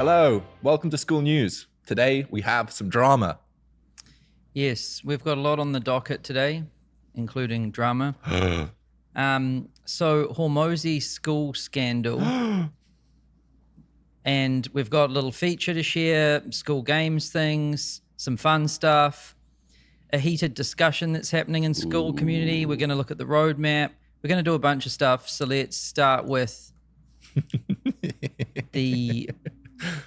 Hello, welcome to Skool News. Today we have some drama. Yes, we've got a lot on the docket today, including drama. So Hormozi Skool scandal. And we've got a little feature to share, Skool Games things, some fun stuff, a heated discussion that's happening in Skool community. We're going to look at the roadmap. We're going to do a bunch of stuff. So let's start with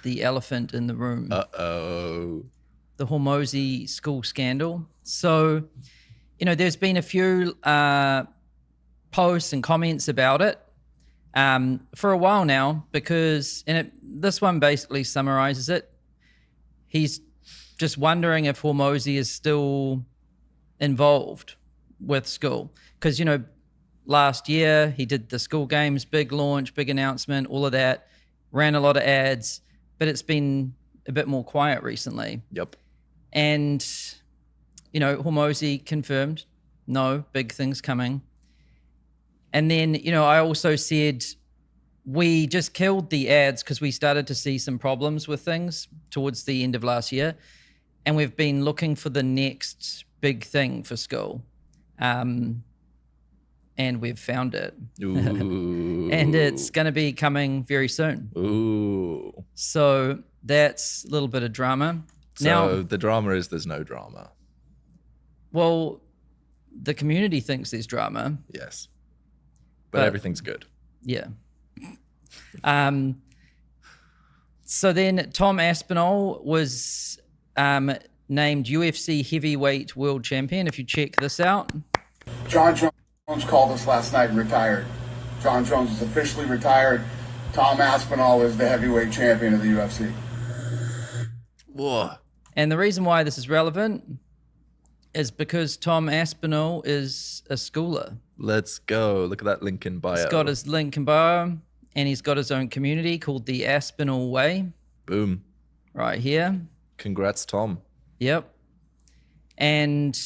the elephant in the room. Uh-oh. The Hormozi Skool scandal. So, you know, there's been a few posts and comments about it for a while now, because this one basically summarizes it. He's just wondering if Hormozi is still involved with Skool, because, you know, last year he did the Skool Games, big launch, big announcement, all of that, ran a lot of ads, but it's been a bit more quiet recently. Yep. And, you know, Hormozi confirmed, no, big things coming. And then, you know, I also said we just killed the ads because we started to see some problems with things towards the end of last year. And we've been looking for the next big thing for Skool. And we've found it. Ooh. And it's going to be coming very soon. Ooh. So that's a little bit of drama. So now, the drama is there's no drama. well, the community thinks there's drama. Yes. But everything's good. Yeah. So then Tom Aspinall was named UFC heavyweight world champion. If you check this out. John Jones called us last night and retired. John Jones is officially retired. Tom Aspinall is the heavyweight champion of the UFC. Whoa. And the reason why this is relevant is because Tom Aspinall is a schooler. Let's go. Look at that link in bio. He's got his link in bio, and he's got his own community called the Aspinall Way. Boom. Right here. Congrats, Tom. Yep. And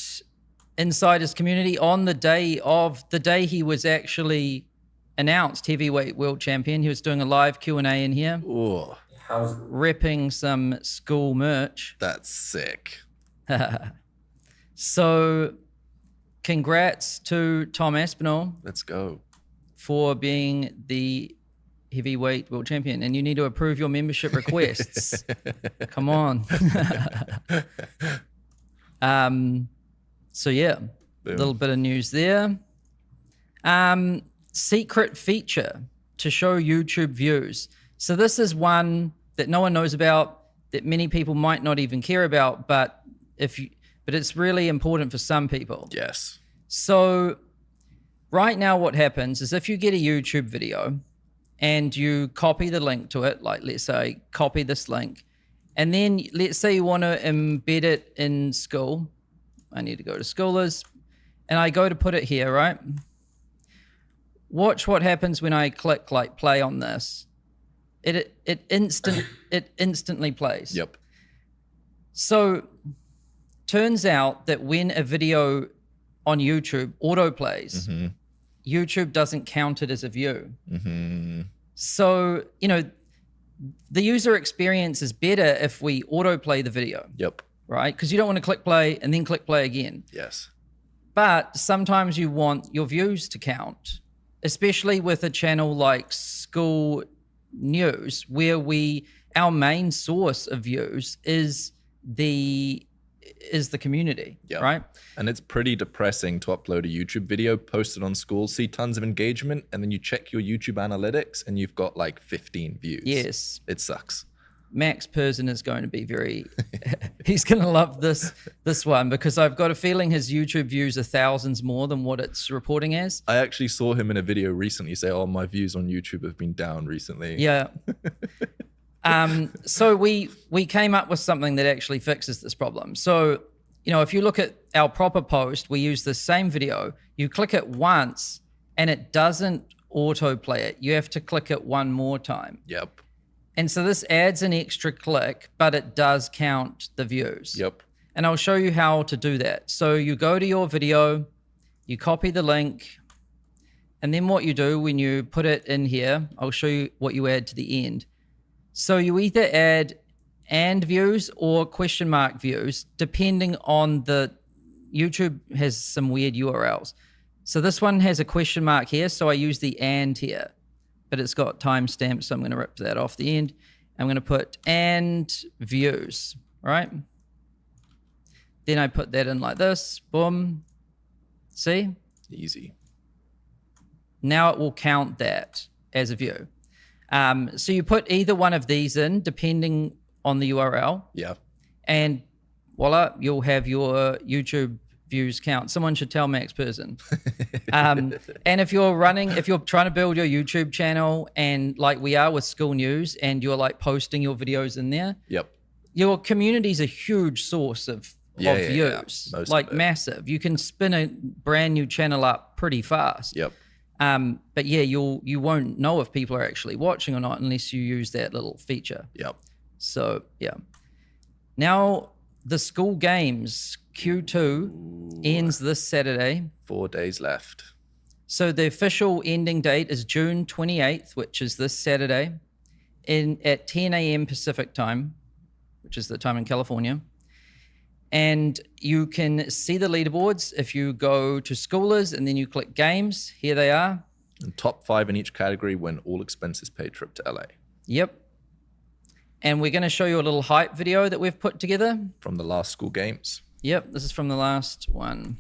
inside his community, on the day he was actually announced heavyweight world champion, he was doing a live Q&A in here. Ooh. Repping some Skool merch. That's sick. So congrats to Tom Aspinall. Let's go. For being the heavyweight world champion. And you need to approve your membership requests. Come on. So yeah, a little bit of news there. Secret feature to show YouTube views. So this is one that no one knows about, that many people might not even care about, but it's really important for some people. Yes. So right now what happens is if you get a YouTube video and you copy the link to it, like let's say copy this link, and then let's say you want to embed it in Skool. I need to go to Skoolers, and I go to put it here, right? Watch what happens when I click like play on this. It instantly plays. Yep. So turns out that when a video on YouTube auto plays, YouTube doesn't count it as a view. So, you know, the user experience is better if we autoplay the video. Yep. Right? Because you don't want to click play and then click play again. Yes. But sometimes you want your views to count, especially with a channel like Skool News, where our main source of views is the community, yep. Right? And it's pretty depressing to upload a YouTube video, post it on Skool, see tons of engagement, and then you check your YouTube analytics and you've got like 15 views. Yes. It sucks. Max Persson is going to be he's going to love this one, because I've got a feeling his YouTube views are thousands more than what it's reporting as. I actually saw him in a video recently say, oh, my views on YouTube have been down recently. Yeah. So we came up with something that actually fixes this problem. So, you know, if you look at our proper post, we use the same video. You click it once and it doesn't autoplay it. You have to click it one more time. Yep. And so this adds an extra click, but it does count the views. Yep. And I'll show you how to do that. So you go to your video, you copy the link, and then what you do when you put it in here, I'll show you what you add to the end. So you either add and views or question mark views, depending on YouTube has some weird URLs. So this one has a question mark here, so I use the and here, but it's got timestamps, so I'm going to rip that off the end. I'm going to put and views, right? Then I put that in like this, boom. See? Easy. Now it will count that as a view. So you put either one of these in, depending on the URL. Yeah. And voila, you'll have your YouTube views count. Someone should tell Max Person. And if you're trying to build your YouTube channel, and like we are with Skool News, and you're like posting your videos in there, Yep. your community is a huge source of views, Most like of it. massive. You can spin a brand new channel up pretty fast. Yep. But yeah, you won't know if people are actually watching or not unless you use that little feature. Yep. So yeah. Now the Skool Games Q2 ends this Saturday. 4 days left. So the official ending date is June 28th, which is this Saturday, at 10 a.m. Pacific time, which is the time in California. And you can see the leaderboards if you go to Skoolers and then you click Games. Here they are. And top 5 in each category win all expenses paid trip to LA. Yep. And we're going to show you a little hype video that we've put together. From the last Skool Games. Yep, this is from the last one.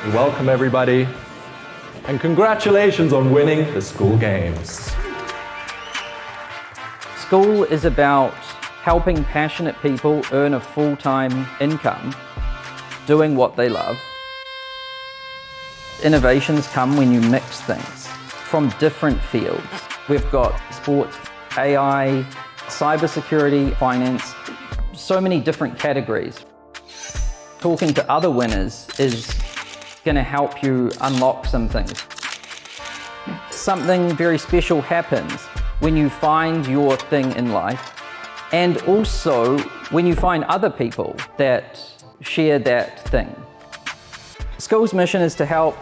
Welcome everybody, and congratulations on winning the Skool Games. Skool is about helping passionate people earn a full-time income doing what they love. Innovations come when you mix things from different fields. We've got sports, AI, cybersecurity, finance, so many different categories. Talking to other winners is going to help you unlock some things. Something very special happens when you find your thing in life, and also when you find other people that share that thing. Skool's mission is to help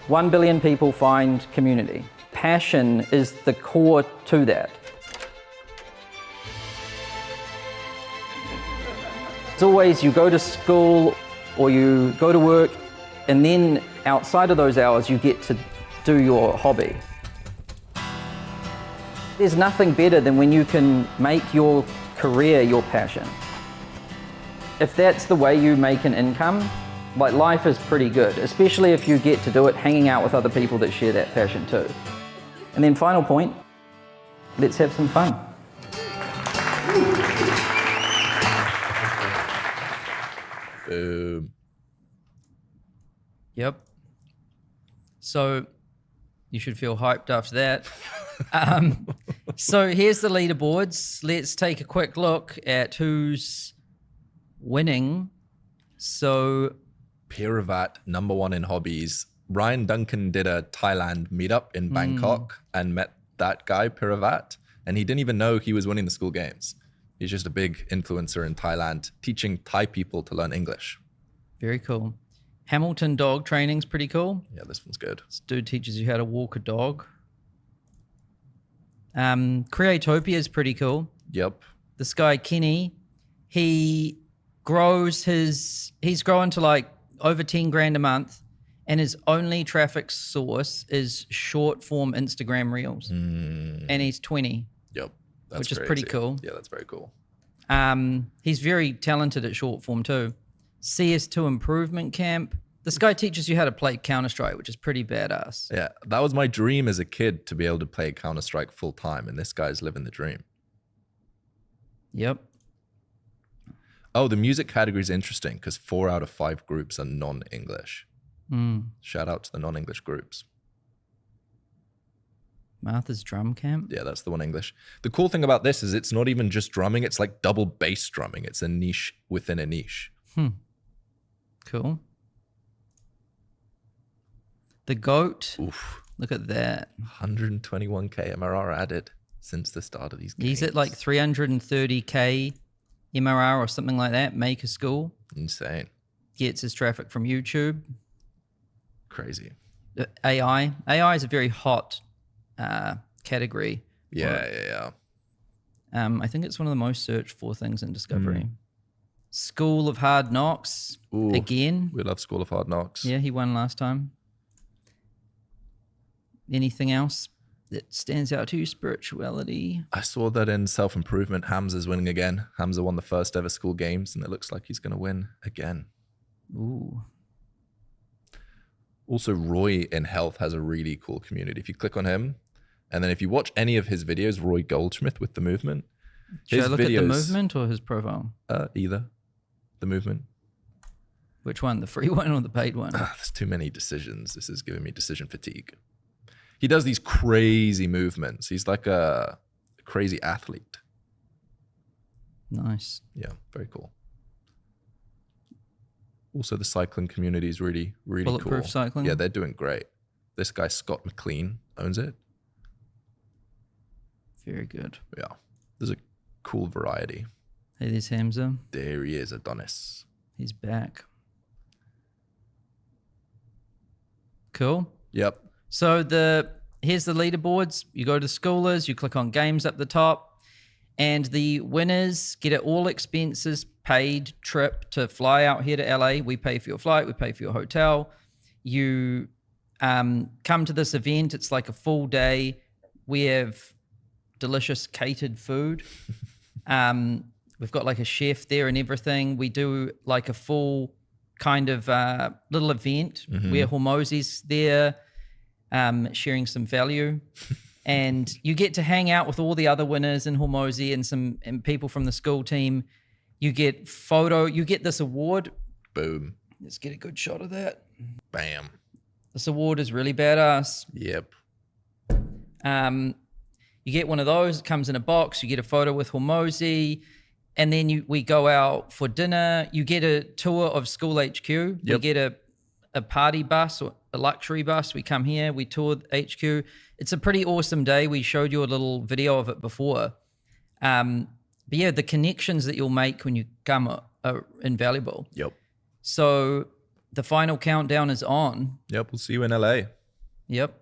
1 billion people find community. Passion is the core to that. It's always you go to school or you go to work, and then outside of those hours you get to do your hobby. There's nothing better than when you can make your career your passion. If that's the way you make an income, like life is pretty good, especially if you get to do it hanging out with other people that share that passion too. And then final point, let's have some fun. Boom. Yep. So you should feel hyped after that. So here's the leaderboards. Let's take a quick look at who's winning. So Piravat, #1 in hobbies. Ryan Duncan did a Thailand meetup in Bangkok and met that guy, Piravat, and he didn't even know he was winning the Skool Games. He's just a big influencer in Thailand, teaching Thai people to learn English. very cool. Hamilton dog training's pretty cool. Yeah, this one's good. This dude teaches you how to walk a dog. Creatopia is pretty cool. Yep. This guy Kenny, he's grown to like over 10 grand a month, and his only traffic source is short form Instagram reels. And he's 20. Yep. That's Which is crazy. pretty cool. Yeah, that's very cool. He's very talented at short form too. CS2 Improvement Camp. This guy teaches you how to play Counter-Strike, which is pretty badass. Yeah, that was my dream as a kid, to be able to play Counter-Strike full time, and this guy's living the dream. Yep. Oh, the music category is interesting because 4 out of 5 groups are non-English. Shout out to the non-English groups. Martha's Drum Camp. Yeah, that's the one English. The cool thing about this is it's not even just drumming, it's like double bass drumming. It's a niche within a niche. Cool. The Goat. Oof. Look at that. 121k MRR added since the start of these games. He's at like 330k MRR or something like that. Make a Skool. Insane. Gets his traffic from YouTube. Crazy. AI. AI is a very hot category Yeah. I think it's one of the most searched for things in Discovery. School of Hard Knocks. Ooh, again. We love School of Hard Knocks. Yeah, he won last time. Anything else that stands out to you? Spirituality. I saw that in self-improvement, Hamza's winning again. Hamza won the first ever Skool Games, and it looks like he's going to win again. Ooh. Also, Roy in health has a really cool community. If you click on him, and then if you watch any of his videos, Roy Goldsmith with the movement. Should I look at the movement or his profile? Either. The movement. Which one? The free one or the paid one? There's too many decisions. This is giving me decision fatigue. He does these crazy movements. He's like a crazy athlete. Nice. Yeah, very cool. Also, the cycling community is really, really cool. Bulletproof cycling? Yeah, they're doing great. This guy, Scott McLean, owns it. Very good. Yeah, there's a cool variety. Hey, there's Hamza. There he is, Adonis. He's back. Cool. Yep. So here's the leaderboards. You go to Skoolers, you click on games up the top, and the winners get an all expenses paid trip to fly out here to LA. We pay for your flight, we pay for your hotel. You come to this event. It's like a full day. We have delicious catered food. We've got like a chef there and everything. We do like a full kind of little event where Hormozi's there, sharing some value. And you get to hang out with all the other winners in Hormozi and people from the school team. You get you get this award. Boom. Let's get a good shot of that. Bam. This award is really badass. Yep. You get one of those, it comes in a box, you get a photo with Hormozi, and then we go out for dinner. You get a tour of School HQ. Yep. We get a party bus or a luxury bus. We come here, we tour HQ. It's a pretty awesome day. We showed you a little video of it before. But yeah, the connections that you'll make when you come are invaluable. Yep. So the final countdown is on. Yep. We'll see you in LA. Yep.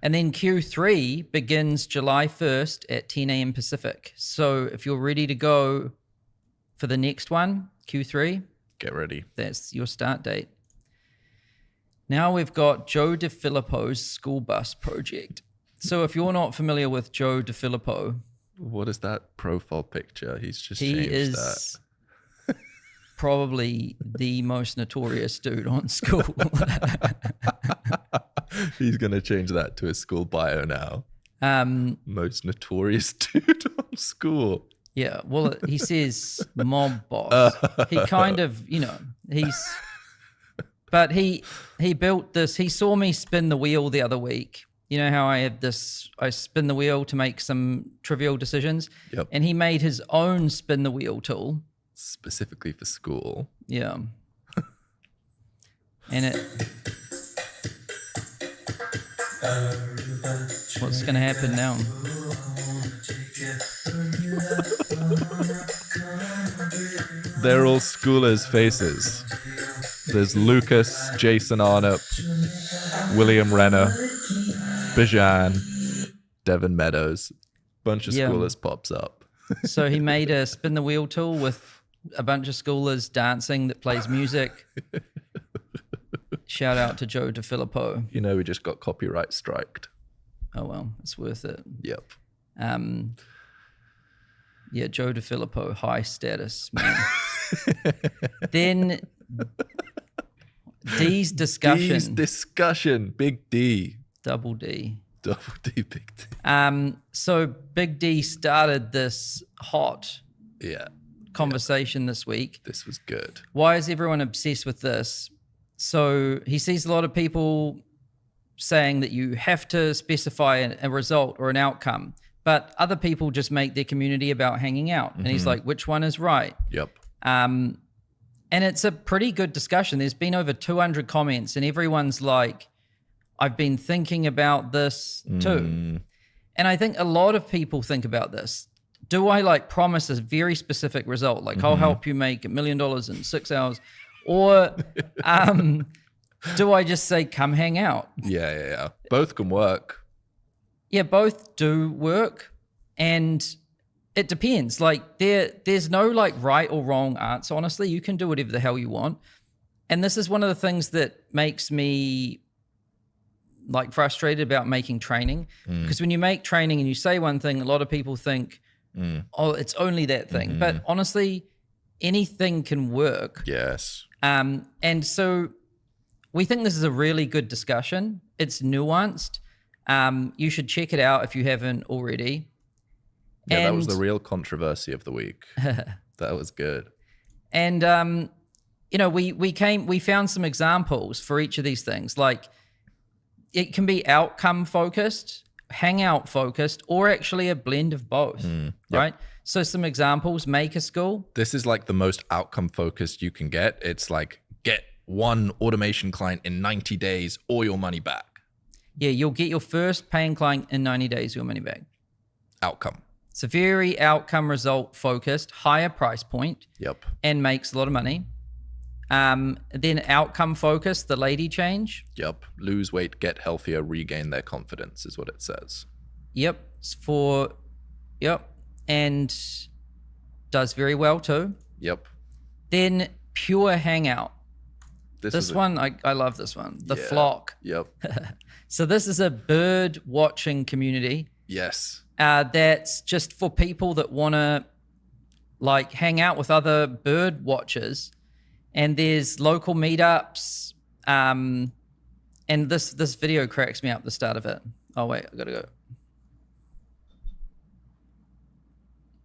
And then Q3 begins July 1st at 10 a.m. Pacific. So if you're ready to go for the next one, Q3, Get ready. that's your start date. Now we've got Joe DeFilippo's school bus project. So if you're not familiar with Joe DeFilippo, What is that profile picture? He's just he changed is probably the most notorious dude on Skool. He's going to change that to his school bio now. Most notorious dude on Skool. Yeah, well, he says mob boss. He kind of, but he built this. He saw me spin the wheel the other week. You know how I spin the wheel to make some trivial decisions? Yep. And he made his own spin the wheel tool. Specifically for school. Yeah. And what's going to happen now? They're all Skoolers' faces. There's Lucas, Jason Arnott, William Renner, Bijan, Devin Meadows. Bunch of Skoolers pops up. So he made a spin the wheel tool with a bunch of Skoolers dancing that plays music. Shout out to Joe DeFilippo. You know, we just got copyright striked. Oh, well, it's worth it. Yep. Yeah, Joe DeFilippo, high status, man. Then D's discussion. D's discussion. Big D. Double D. Double D, big D. So Big D started this hot conversation this week. This was good. Why is everyone obsessed with this? So he sees a lot of people saying that you have to specify a result or an outcome, but other people just make their community about hanging out. And he's like, which one is right? Yep. And it's a pretty good discussion. There's been over 200 comments and everyone's like, I've been thinking about this too. And I think a lot of people think about this. Do I promise a very specific result? Like I'll help you make $1 million in 6 hours. Or do I just say, come hang out? Yeah. Both can work. Yeah, both do work, and it depends. Like there's no like right or wrong answer. Honestly, you can do whatever the hell you want. And this is one of the things that makes me like frustrated about making training, because when you make training and you say one thing, a lot of people think, oh, it's only that thing. But honestly, anything can work. Yes. And so we think this is a really good discussion. It's nuanced. You should check it out if you haven't already. Yeah, that was the real controversy of the week. That was good. And you know, we found some examples for each of these things. Like it can be outcome focused, Hangout focused, or actually a blend of both, right? So some examples: Make a School. This is like the most outcome focused you can get. It's like get one automation client in 90 days or your money back. Yeah, you'll get your first paying client in 90 days, your money back. Outcome. It's a very outcome result focused, higher price point. Yep. And makes a lot of money. Then outcome focused, the lady change. Yep. Lose weight, get healthier, regain their confidence is what it says. Yep. And does very well too. Yep. Then pure Hangout. This one, I love this one. The Flock. Yep. So this is a bird watching community. Yes. That's just for people that want to like hang out with other bird watchers. And there's local meetups. And this video cracks me up, the start of it. Oh wait, I gotta go.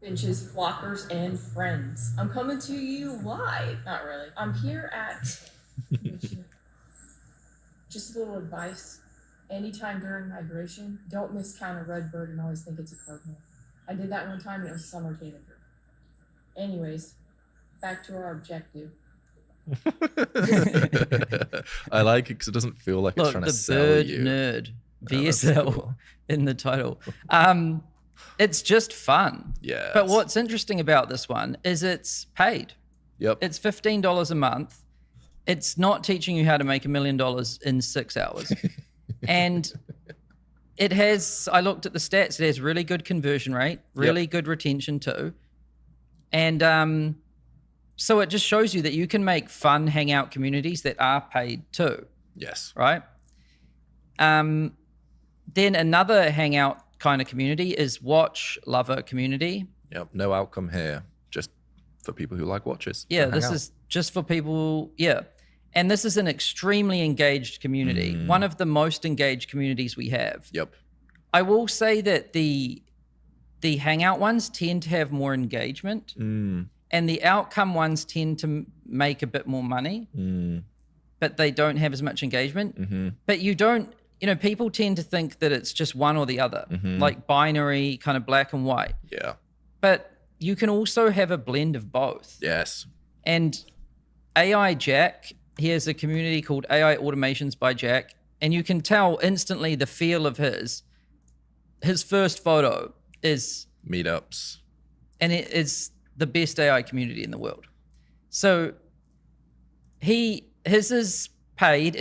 Finches, flockers, and friends. I'm coming to you live. Not really. I'm here at just a little advice. Anytime during migration, don't miscount a red bird and always think it's a cardinal. I did that one time and it was a summer tanager. Anyways, back to our objective. I like it because it doesn't feel like it's trying to sell you. The bird nerd, VSL in the title. It's just fun. Yeah. But what's interesting about this one is it's paid. Yep. It's $15 a month. It's not teaching you how to make $1 million in 6 hours. And it has, I looked at the stats, it has really good conversion rate, really good retention too. And so it just shows you that you can make fun Hangout communities that are paid too. Yes. Right? Then another Hangout kind of community is Watch Lover community. Yep. No outcome here. Just for people who like watches. Yeah, this is just for people. Yeah. And this is an extremely engaged community, one of the most engaged communities we have. Yep. I will say that the Hangout ones tend to have more engagement, and the outcome ones tend to make a bit more money, but they don't have as much engagement. But you don't, you know, people tend to think that it's just one or the other, like binary, kind of black and white. Yeah. But you can also have a blend of both. Yes. And AI Jack, he has a community called AI Automations by Jack, and you can tell instantly the feel of his first photo is meetups, and it is the best AI community in the world. So his is paid.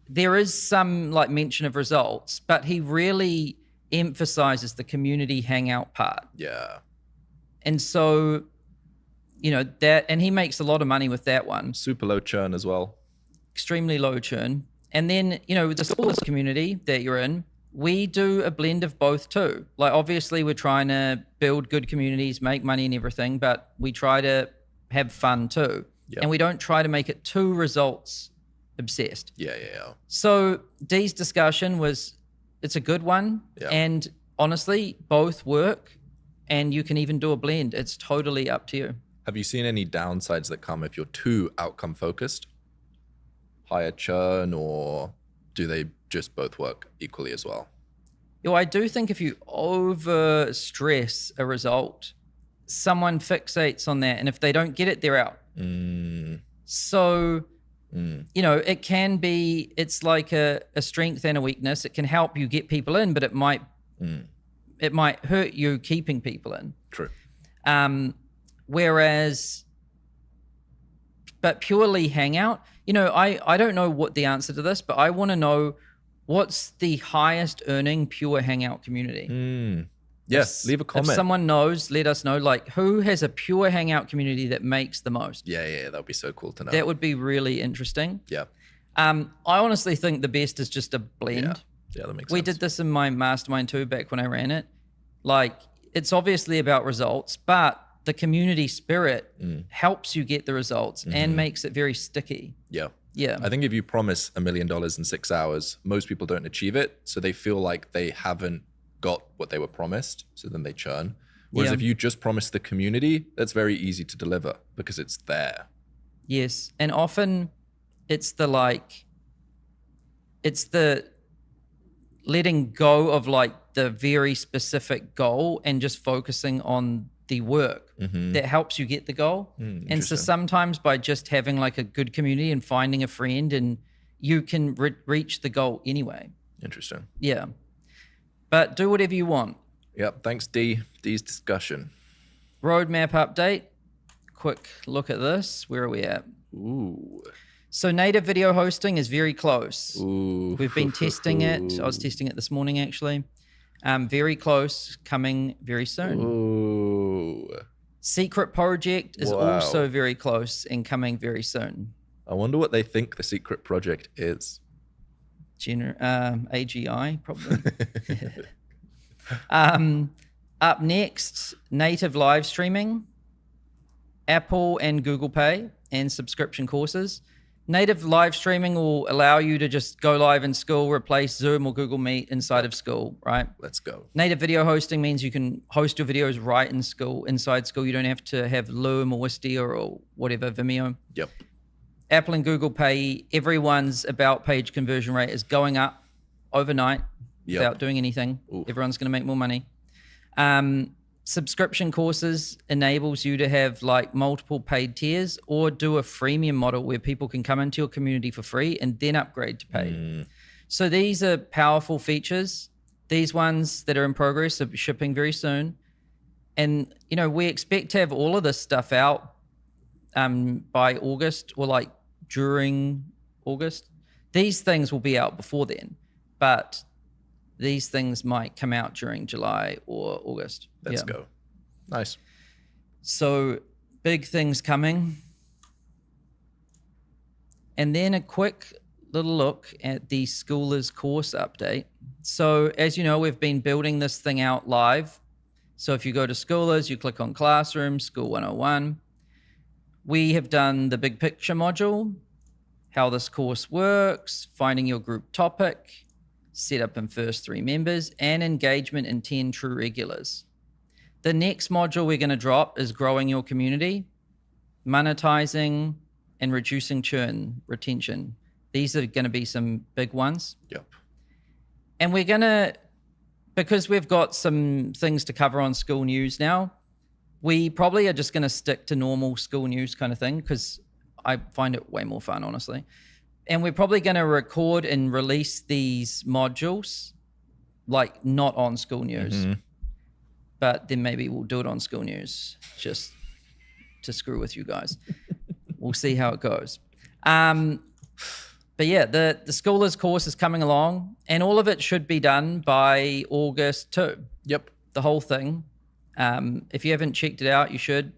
There is some like mention of results, but he really emphasizes the community Hangout part. Yeah. And so, you know, that, and he makes a lot of money with that one. Super low churn as well. Extremely low churn. And then, you know, with the Skoolers community that you're in, we do a blend of both too. Like obviously we're trying to build good communities, make money and everything, but we try to have fun too. Yep. And we don't try to make it too results obsessed. Yeah. So Dee's discussion it's a good one. Yep. And honestly, both work, and you can even do a blend. It's totally up to you. Have you seen any downsides that come if you're too outcome focused? Higher churn, or do they just both work equally as well? You know, I do think if you over stress a result, someone fixates on that, and if they don't get it, they're out. So, you know, it's like a strength and a weakness. It can help you get people in, but it might hurt you keeping people in. True. But purely Hangout, you know, I don't know what the answer to this, but I want to know what's the highest earning pure Hangout community? Yes, leave a comment. If someone knows, let us know. Like, who has a pure Hangout community that makes the most? Yeah, that would be so cool to know. That would be really interesting. Yeah. I honestly think the best is just a blend. Yeah, that makes sense. We did this in my mastermind too back when I ran it. Like, it's obviously about results, but the community spirit helps you get the results and makes it very sticky. Yeah. Yeah. I think if you promise $1 million in 6 hours, most people don't achieve it. So they feel like they haven't got what they were promised. So then they churn. Whereas if you just promise the community, that's very easy to deliver because it's there. Yes. And often it's the letting go of like the very specific goal and just focusing on the work that helps you get the goal. And so sometimes by just having like a good community and finding a friend, and you can reach the goal anyway. Interesting. Yeah. But do whatever you want. Yep. Thanks, D. D's discussion. Roadmap update. Quick look at this. Where are we at? Ooh. So native video hosting is very close. Ooh. We've been testing it. I was testing it this morning, actually. Very close, coming very soon. Ooh. Secret project is also very close and coming very soon. I wonder what they think the secret project is. AGI, probably. Up next, native live streaming, Apple and Google Pay, and subscription courses. Native live streaming will allow you to just go live in Skool, replace Zoom or Google Meet inside of Skool, right? Let's go. Native video hosting means you can host your videos right in Skool, inside Skool. You don't have to have Loom or Wistia or whatever, Vimeo. Yep. Apple and Google Pay, everyone's about page conversion rate is going up overnight without doing anything. Everyone's going to make more money. Subscription courses enables you to have like multiple paid tiers or do a freemium model where people can come into your community for free and then upgrade to paid. So these are powerful features. These ones that are in progress are shipping very soon. And, you know, we expect to have all of this stuff out by August or like during August. These things will be out before then, but these things might come out during July or August. Let's go. Nice. So big things coming. And then a quick little look at the Skoolers course update. So as you know, we've been building this thing out live. So if you go to Skoolers, you click on Classroom, Skool 101. We have done the big picture module, how this course works, finding your group topic, set up in first 3 members, and engagement in 10 true regulars. The next module we're going to drop is growing your community, monetizing, and reducing churn, retention. These are going to be some big ones. Yep. And we're going to, because we've got some things to cover on Skool News now, we probably are just going to stick to normal Skool News kind of thing because I find it way more fun, honestly. And we're probably going to record and release these modules, like not on Skool News, but then maybe we'll do it on Skool News just to screw with you guys. We'll see how it goes. But yeah, the Skoolers course is coming along, and all of it should be done by August 2. Yep. The whole thing. If you haven't checked it out, you should.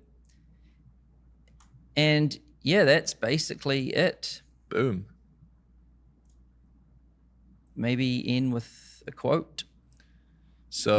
And yeah, that's basically it. Boom. Maybe end with a quote. So